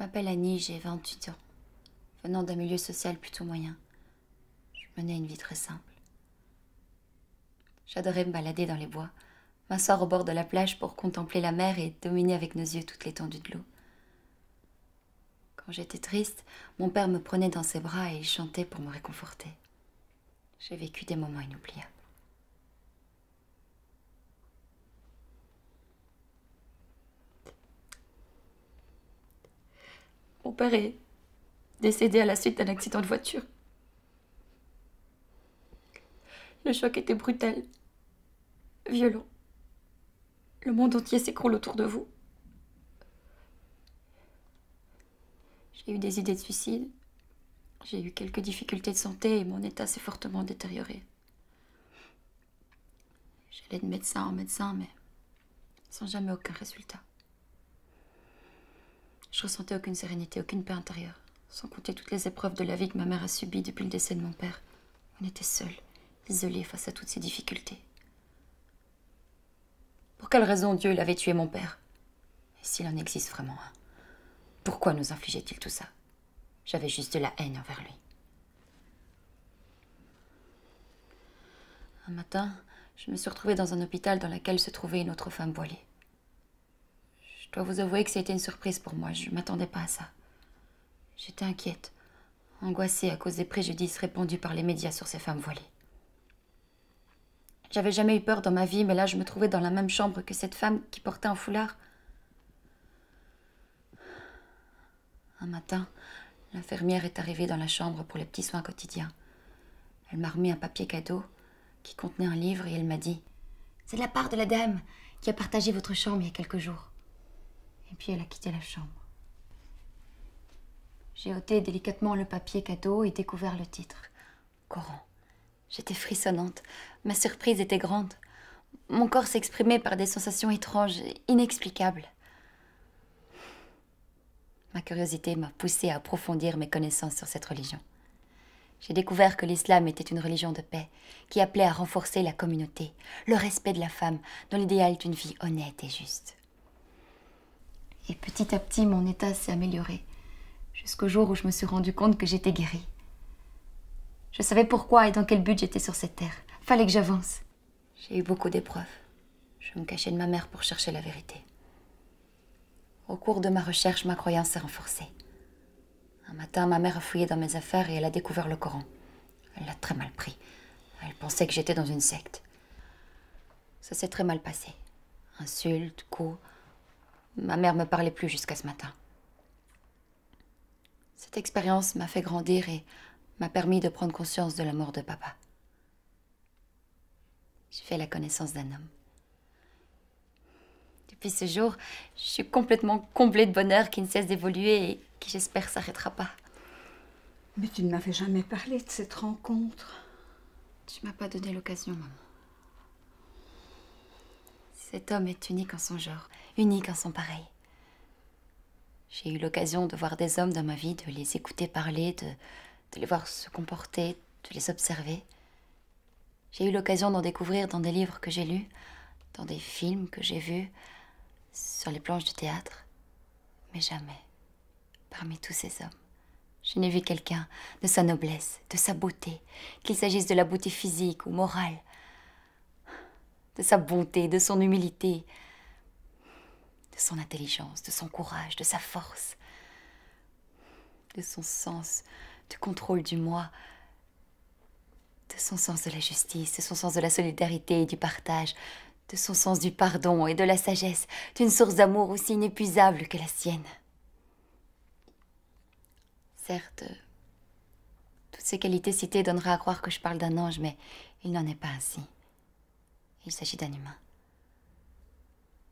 m'appelle Annie, j'ai 28 ans. Venant d'un milieu social plutôt moyen, je menais une vie très simple. J'adorais me balader dans les bois, m'asseoir au bord de la plage pour contempler la mer et dominer avec nos yeux toute l'étendue de l'eau. Quand j'étais triste, mon père me prenait dans ses bras et il chantait pour me réconforter. J'ai vécu des moments inoubliables. Mon père est décédé à la suite d'un accident de voiture. Le choc était brutal, violent. Le monde entier s'écroule autour de vous. J'ai eu des idées de suicide. J'ai eu quelques difficultés de santé et mon état s'est fortement détérioré. J'allais de médecin en médecin, mais sans jamais aucun résultat. Je ressentais aucune sérénité, aucune paix intérieure. Sans compter toutes les épreuves de la vie que ma mère a subies depuis le décès de mon père. On était seuls, isolés face à toutes ces difficultés. Pour quelle raison Dieu l'avait tué mon père? Et s'il en existe vraiment un, pourquoi nous infligeait-il tout ça? J'avais juste de la haine envers lui. Un matin, je me suis retrouvée dans un hôpital dans lequel se trouvait une autre femme voilée. Je dois vous avouer que ça a été une surprise pour moi. Je ne m'attendais pas à ça. J'étais inquiète, angoissée à cause des préjudices répandus par les médias sur ces femmes voilées. J'avais jamais eu peur dans ma vie, mais là, je me trouvais dans la même chambre que cette femme qui portait un foulard. Un matin, l'infirmière est arrivée dans la chambre pour les petits soins quotidiens. Elle m'a remis un papier cadeau qui contenait un livre et elle m'a dit « C'est de la part de la dame qui a partagé votre chambre il y a quelques jours. » Et puis elle a quitté la chambre. J'ai ôté délicatement le papier cadeau et découvert le titre. Coran. J'étais frissonnante. Ma surprise était grande. Mon corps s'exprimait par des sensations étranges, inexplicables. Ma curiosité m'a poussée à approfondir mes connaissances sur cette religion. J'ai découvert que l'islam était une religion de paix, qui appelait à renforcer la communauté, le respect de la femme, dans l'idéal d'une vie honnête et juste. Et petit à petit, mon état s'est amélioré, jusqu'au jour où je me suis rendu compte que j'étais guérie. Je savais pourquoi et dans quel but j'étais sur cette terre. Fallait que j'avance. J'ai eu beaucoup d'épreuves. Je me cachais de ma mère pour chercher la vérité. Au cours de ma recherche, ma croyance s'est renforcée. Un matin, ma mère a fouillé dans mes affaires et elle a découvert le Coran. Elle l'a très mal pris. Elle pensait que j'étais dans une secte. Ça s'est très mal passé. Insultes, coups. Ma mère me parlait plus jusqu'à ce matin. Cette expérience m'a fait grandir et m'a permis de prendre conscience de la mort de papa. J'ai fait la connaissance d'un homme. Depuis ce jour, je suis complètement comblée de bonheur qui ne cesse d'évoluer et qui, j'espère, s'arrêtera pas. Mais tu ne m'avais jamais parlé de cette rencontre. Tu m'as pas donné l'occasion, maman. Cet homme est unique en son genre, unique en son pareil. J'ai eu l'occasion de voir des hommes dans ma vie, de les écouter parler, de les voir se comporter, de les observer. J'ai eu l'occasion d'en découvrir dans des livres que j'ai lus, dans des films que j'ai vus, sur les planches de théâtre. Mais jamais, parmi tous ces hommes, je n'ai vu quelqu'un de sa noblesse, de sa beauté, qu'il s'agisse de la beauté physique ou morale, de sa bonté, de son humilité, de son intelligence, de son courage, de sa force, de son sens de contrôle du moi, de son sens de la justice, de son sens de la solidarité et du partage, de son sens du pardon et de la sagesse, d'une source d'amour aussi inépuisable que la sienne. Certes, toutes ces qualités citées donneraient à croire que je parle d'un ange, mais il n'en est pas ainsi. Il s'agit d'un humain.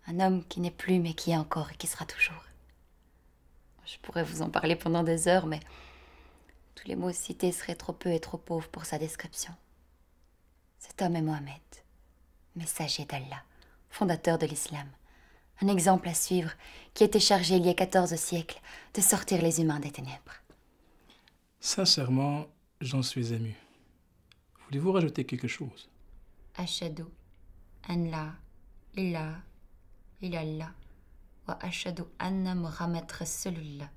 Un homme qui n'est plus, mais qui est encore et qui sera toujours. Je pourrais vous en parler pendant des heures, mais tous les mots cités seraient trop peu et trop pauvres pour sa description. Cet homme est Mohammed, messager d'Allah, fondateur de l'islam. Un exemple à suivre qui a été chargé il y a 14 siècles de sortir les humains des ténèbres. Sincèrement, j'en suis ému. Voulez-vous rajouter quelque chose? Ashhadu an la ilaha illallah wa ashhadu anna Muhammad rasulullah.